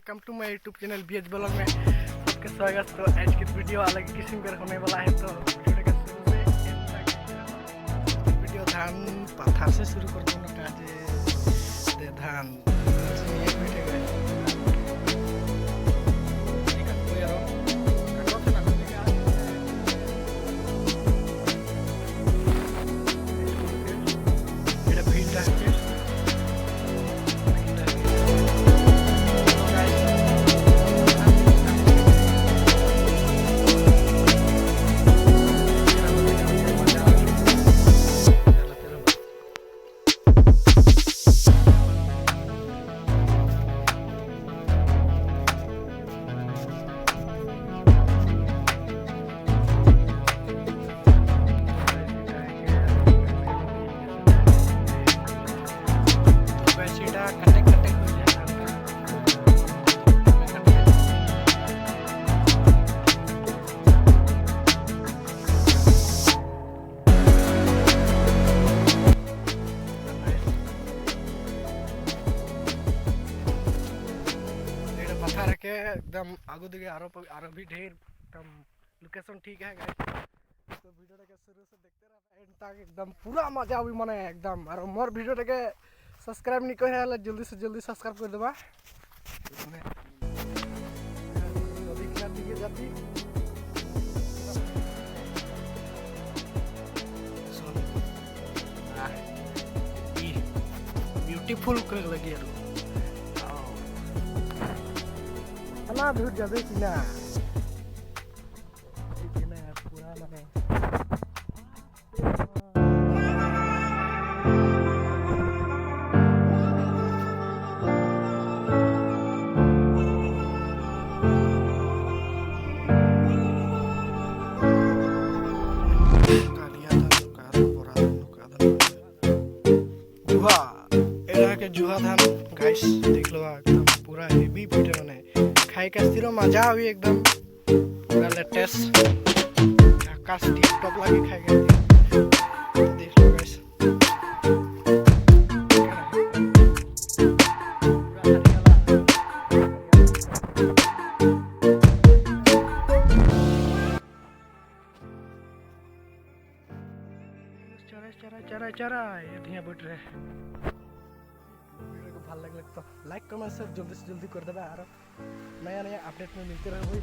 Welcome to my YouTube channel BH blog में आपका स्वागत। तो आज की वीडियो अलग किस्म का होने वाला है। तो वीडियो धान पत्थर से शुरू कर दूँगा जे धान पत्थर रखे एकदम आगू दिखे आरो भी ढेर एकदम लोकेशन ठीक है गाइस। तो वीडियो के शुरू से देखते रहो एंड तक एकदम पूरा मजा आवी मने एकदम। और मोर वीडियो के सब्सक्राइब नहीं करे हला जल्दी से जल्दी सब्सक्राइब कर देबा। इसमें नदी किनारे दिखे जाती ब्यूटीफुल कर लगी यार ना दूर जाबे कि ना पूरा माने जुहा धान गाइस देख लो एकदम पूरा हेवी वीडियो ने खाई का सिरो मजा आवी एकदम पूरा लेटेस्ट आकाश टिप टॉप लगे खाएगा। देख लो गाइस चरा चरा ये धिया बैठ रहे। वीडियो को ভাল लगे तो लाइक कमेंट से जल्दी कर देबे। और नया अपडेट में मिलते रहो भाई।